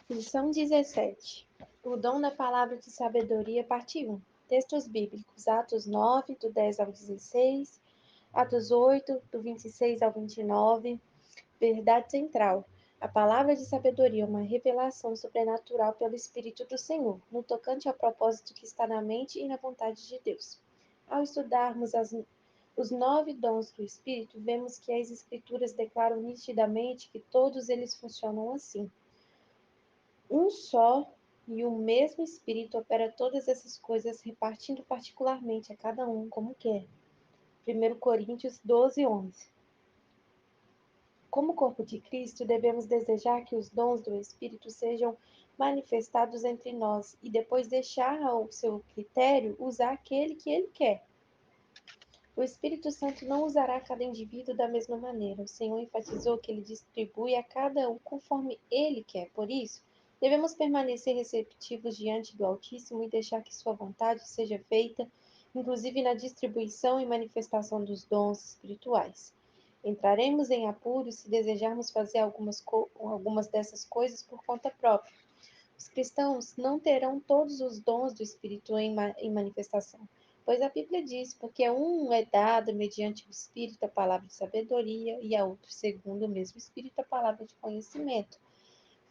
Lição 17. O dom da palavra de sabedoria, parte 1. Textos bíblicos, Atos 9, do 10 ao 16, Atos 8, do 26 ao 29. Verdade central. A palavra de sabedoria é uma revelação sobrenatural pelo Espírito do Senhor, no tocante ao propósito que está na mente e na vontade de Deus. Ao estudarmos os 9 dons do Espírito, vemos que as Escrituras declaram nitidamente que todos eles funcionam assim. Um só e o mesmo Espírito opera todas essas coisas, repartindo particularmente a cada um como quer. 1 Coríntios 12, 11. Como corpo de Cristo, devemos desejar que os dons do Espírito sejam manifestados entre nós e depois deixar ao seu critério usar aquele que ele quer. O Espírito Santo não usará cada indivíduo da mesma maneira. O Senhor enfatizou que ele distribui a cada um conforme ele quer. Por isso, devemos permanecer receptivos diante do Altíssimo e deixar que sua vontade seja feita, inclusive na distribuição e manifestação dos dons espirituais. Entraremos em apuros se desejarmos fazer algumas dessas coisas por conta própria. Os cristãos não terão todos os dons do Espírito em manifestação, pois a Bíblia diz, porque a um é dado mediante o Espírito a palavra de sabedoria e a outro, segundo o mesmo Espírito, a palavra de conhecimento.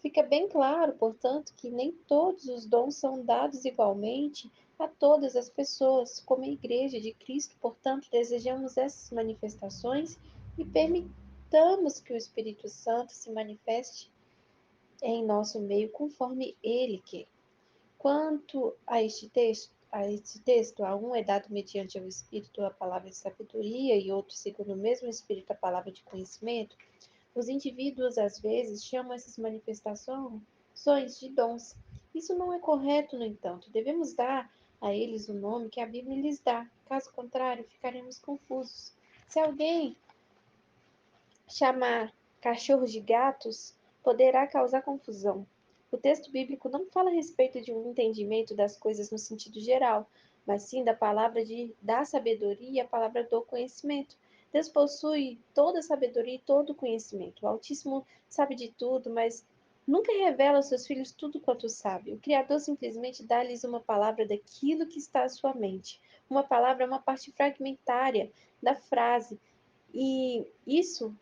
Fica bem claro, portanto, que nem todos os dons são dados igualmente a todas as pessoas. Como a Igreja de Cristo, portanto, desejamos essas manifestações e permitamos que o Espírito Santo se manifeste em nosso meio conforme ele quer. Quanto a este texto, a um é dado mediante o Espírito a palavra de sabedoria e outro, segundo o mesmo Espírito, a palavra de conhecimento. Os indivíduos, às vezes, chamam essas manifestações de dons. Isso não é correto, no entanto. Devemos dar a eles o nome que a Bíblia lhes dá. Caso contrário, ficaremos confusos. Se alguém chamar cachorros de gatos, poderá causar confusão. O texto bíblico não fala a respeito de um entendimento das coisas no sentido geral, mas sim da palavra da sabedoria e a palavra do conhecimento. Deus possui toda a sabedoria e todo o conhecimento. O Altíssimo sabe de tudo, mas nunca revela aos seus filhos tudo quanto sabe. O Criador simplesmente dá-lhes uma palavra daquilo que está à sua mente. Uma palavra é uma parte fragmentária da frase, e isso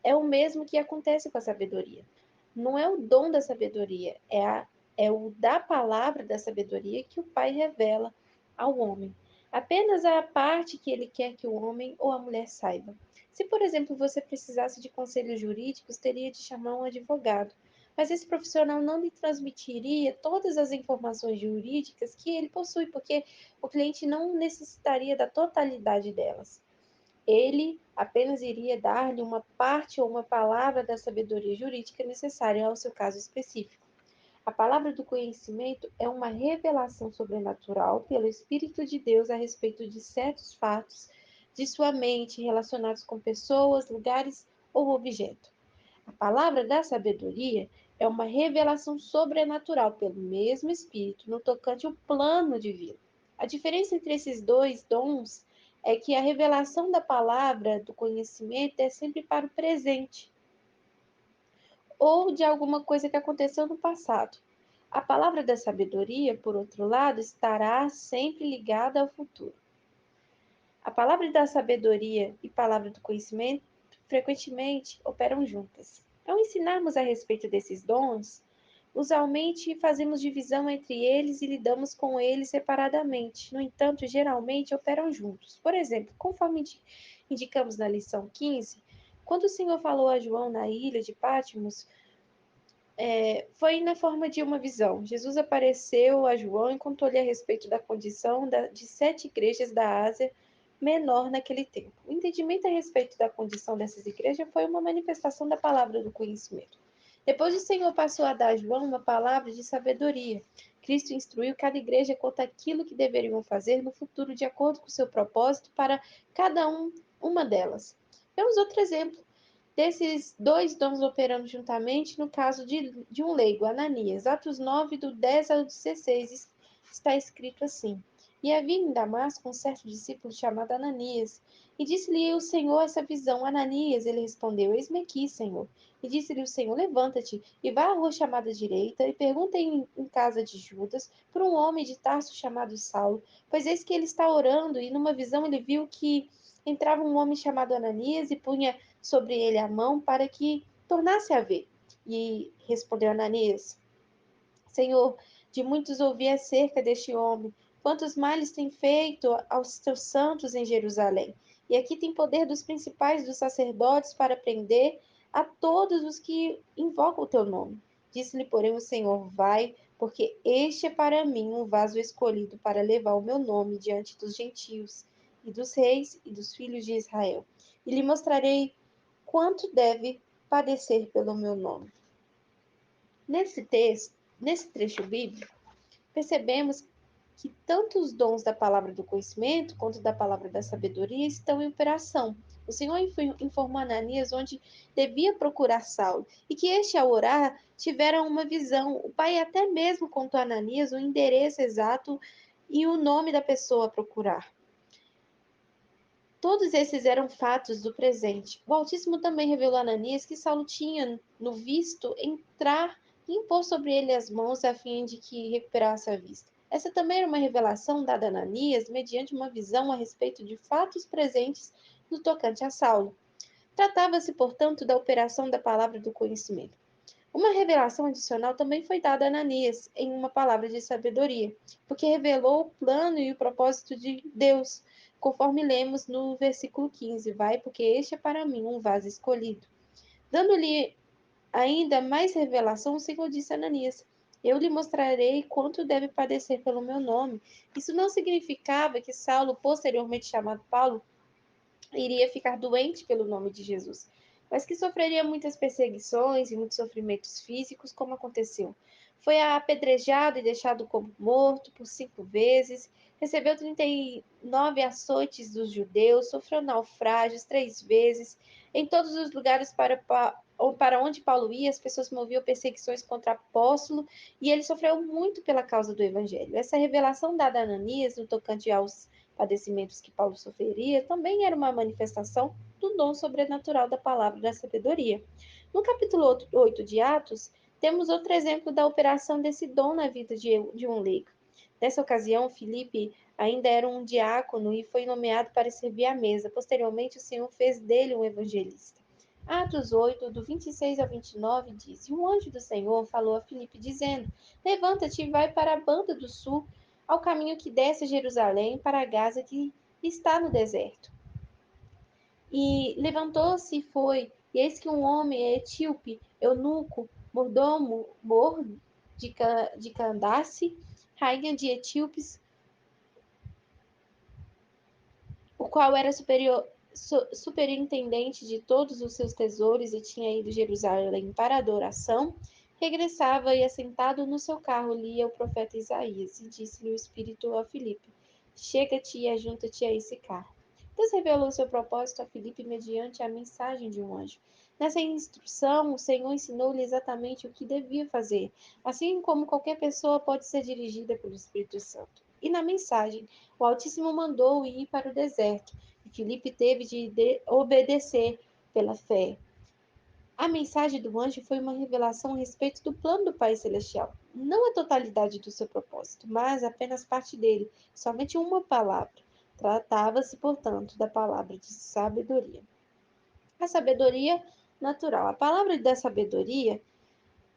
é o mesmo que acontece com a sabedoria. Não é o dom da sabedoria, é o da palavra da sabedoria que o Pai revela ao homem. Apenas a parte que ele quer que o homem ou a mulher saiba. Se, por exemplo, você precisasse de conselhos jurídicos, teria de chamar um advogado. Mas esse profissional não lhe transmitiria todas as informações jurídicas que ele possui, porque o cliente não necessitaria da totalidade delas. Ele apenas iria dar-lhe uma parte ou uma palavra da sabedoria jurídica necessária ao seu caso específico. A palavra do conhecimento é uma revelação sobrenatural pelo Espírito de Deus a respeito de certos fatos de sua mente relacionados com pessoas, lugares ou objeto. A palavra da sabedoria é uma revelação sobrenatural pelo mesmo Espírito no tocante ao plano divino. A diferença entre esses dois dons é que a revelação da palavra do conhecimento é sempre para o presente ou de alguma coisa que aconteceu no passado. A palavra da sabedoria, por outro lado, estará sempre ligada ao futuro. A palavra da sabedoria e a palavra do conhecimento frequentemente operam juntas. Ao ensinarmos a respeito desses dons, usualmente fazemos divisão entre eles e lidamos com eles separadamente. No entanto, geralmente operam juntos. Por exemplo, conforme indicamos na lição 15, quando o Senhor falou a João na ilha de Patmos, foi na forma de uma visão. Jesus apareceu a João e contou-lhe a respeito da condição de 7 igrejas da Ásia Menor naquele tempo. O entendimento a respeito da condição dessas igrejas foi uma manifestação da palavra do conhecimento. Depois o Senhor passou a dar a João uma palavra de sabedoria. Cristo instruiu cada igreja quanto àquilo que deveriam fazer no futuro de acordo com o seu propósito para cada uma delas. Vemos outro exemplo desses dois dons operando juntamente no caso de um leigo, Ananias. Atos 9, do 10 ao 16, está escrito assim: E havia em Damasco um certo discípulo chamado Ananias. E disse-lhe o Senhor essa visão: Ananias, ele respondeu: Eis-me aqui, Senhor. E disse-lhe o Senhor: Levanta-te e vá à rua chamada direita e pergunta em casa de Judas por um homem de Tarso chamado Saulo, pois eis que ele está orando. E numa visão ele viu que entrava um homem chamado Ananias e punha sobre ele a mão para que tornasse a ver. E respondeu Ananias: Senhor, de muitos ouvi acerca deste homem, quantos males tem feito aos teus santos em Jerusalém. E aqui tem poder dos principais dos sacerdotes para prender a todos os que invocam o teu nome. Disse-lhe, porém, o Senhor: Vai, porque este é para mim um vaso escolhido para levar o meu nome diante dos gentios e dos reis e dos filhos de Israel. E lhe mostrarei quanto deve padecer pelo meu nome. Nesse texto, nesse trecho bíblico, percebemos que tanto os dons da palavra do conhecimento quanto da palavra da sabedoria estão em operação. O Senhor informou Ananias onde devia procurar Saulo e que este, ao orar, tivera uma visão. O pai até mesmo contou a Ananias o endereço exato e o nome da pessoa a procurar. Todos esses eram fatos do presente. O Altíssimo também revelou a Ananias que Saulo tinha no visto entrar e impor sobre ele as mãos a fim de que recuperasse a vista. Essa também era uma revelação dada a Ananias mediante uma visão a respeito de fatos presentes no tocante a Saulo. Tratava-se, portanto, da operação da palavra do conhecimento. Uma revelação adicional também foi dada a Ananias em uma palavra de sabedoria, porque revelou o plano e o propósito de Deus, conforme lemos no versículo 15: Vai, porque este é para mim um vaso escolhido. Dando-lhe ainda mais revelação, o Senhor disse a Ananias: Eu lhe mostrarei quanto deve padecer pelo meu nome. Isso não significava que Saulo, posteriormente chamado Paulo, iria ficar doente pelo nome de Jesus, mas que sofreria muitas perseguições e muitos sofrimentos físicos, como aconteceu. Foi apedrejado e deixado como morto por 5 vezes, recebeu 39 açoites dos judeus, sofreu naufrágios 3 vezes. Em todos os lugares para onde Paulo ia, as pessoas moviam perseguições contra apóstolo e ele sofreu muito pela causa do evangelho. Essa revelação dada a Ananias no tocante aos padecimentos que Paulo sofreria também era uma manifestação do dom sobrenatural da palavra da sabedoria. No capítulo 8 de Atos, temos outro exemplo da operação desse dom na vida de um leigo. Nessa ocasião, Filipe ainda era um diácono e foi nomeado para servir à mesa. Posteriormente, o Senhor fez dele um evangelista. Atos 8, do 26 ao 29, diz: E um anjo do Senhor falou a Filipe, dizendo: Levanta-te e vai para a banda do sul, ao caminho que desce a Jerusalém para Gaza, que está no deserto. E levantou-se e foi, e eis que um homem etíope, eunuco, mordomo, de Candace, rainha de etíopes, o qual era superintendente de todos os seus tesouros e tinha ido a Jerusalém para adoração, regressava e, assentado no seu carro, lia o profeta Isaías, e disse-lhe o Espírito a Filipe: Chega-te e ajunta-te a esse carro. Deus revelou seu propósito a Filipe mediante a mensagem de um anjo. Nessa instrução, o Senhor ensinou-lhe exatamente o que devia fazer, assim como qualquer pessoa pode ser dirigida pelo Espírito Santo. E na mensagem, o Altíssimo mandou-o ir para o deserto, e Filipe teve de obedecer pela fé. A mensagem do anjo foi uma revelação a respeito do plano do Pai Celestial. Não a totalidade do seu propósito, mas apenas parte dele, somente uma palavra. Tratava-se, portanto, da palavra de sabedoria. A sabedoria natural. A palavra da sabedoria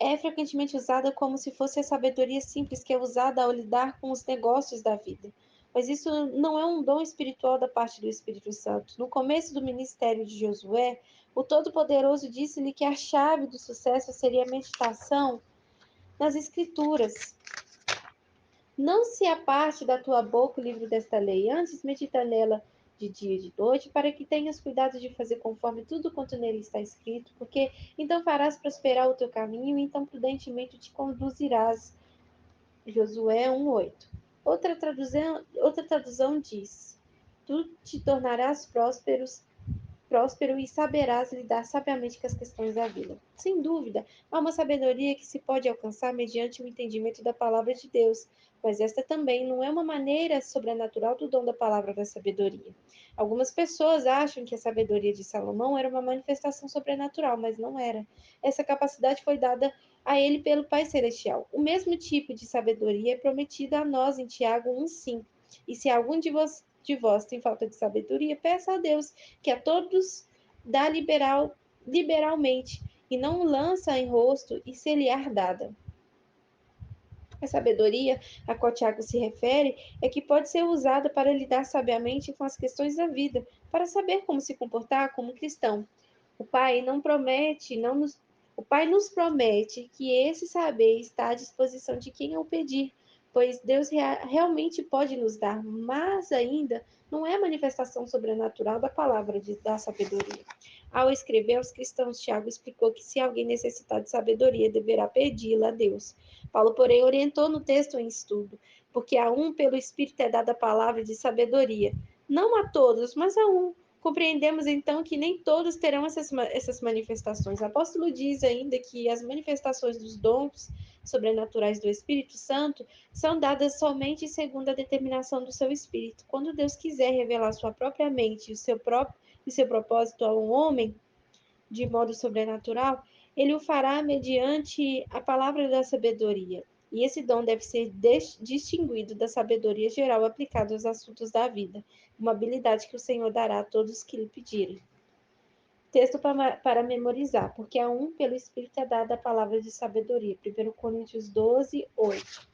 é frequentemente usada como se fosse a sabedoria simples que é usada ao lidar com os negócios da vida. Mas isso não é um dom espiritual da parte do Espírito Santo. No começo do ministério de Josué, o Todo-Poderoso disse-lhe que a chave do sucesso seria a meditação nas Escrituras. Não se aparte da tua boca o livro desta lei, antes medita nela de dia e de noite, para que tenhas cuidado de fazer conforme tudo quanto nele está escrito, porque então farás prosperar o teu caminho, e então prudentemente te conduzirás. Josué 1:8. Outra tradução diz: Tu te tornarás prósperos próspero e saberás lidar sabiamente com as questões da vida. Sem dúvida, há uma sabedoria que se pode alcançar mediante o entendimento da palavra de Deus, mas esta também não é uma maneira sobrenatural do dom da palavra da sabedoria. Algumas pessoas acham que a sabedoria de Salomão era uma manifestação sobrenatural, mas não era. Essa capacidade foi dada a ele pelo Pai Celestial. O mesmo tipo de sabedoria é prometida a nós em Tiago 1,5. E se algum de vós tem falta de sabedoria, peça a Deus, que a todos dá liberalmente, e não lança em rosto e se lhe é dada. A sabedoria a qual Tiago se refere é que pode ser usada para lidar sabiamente com as questões da vida, para saber como se comportar como cristão. O Pai não promete, não nos, o Pai nos promete que esse saber está à disposição de quem o pedir, pois Deus realmente pode nos dar, mas ainda não é manifestação sobrenatural da palavra da sabedoria. Ao escrever aos cristãos, Tiago explicou que se alguém necessitar de sabedoria, deverá pedi-la a Deus. Paulo, porém, orientou no texto em estudo, porque a um pelo Espírito é dada a palavra de sabedoria, não a todos, mas a um. Compreendemos então que nem todos terão essas manifestações. O apóstolo diz ainda que as manifestações dos dons sobrenaturais do Espírito Santo são dadas somente segundo a determinação do seu Espírito. Quando Deus quiser revelar sua própria mente e o seu propósito a um homem de modo sobrenatural, ele o fará mediante a palavra da sabedoria. E esse dom deve ser distinguido da sabedoria geral aplicada aos assuntos da vida, uma habilidade que o Senhor dará a todos que lhe pedirem. Texto para memorizar, porque a um pelo Espírito é dada a palavra de sabedoria. 1 Coríntios 12, 8.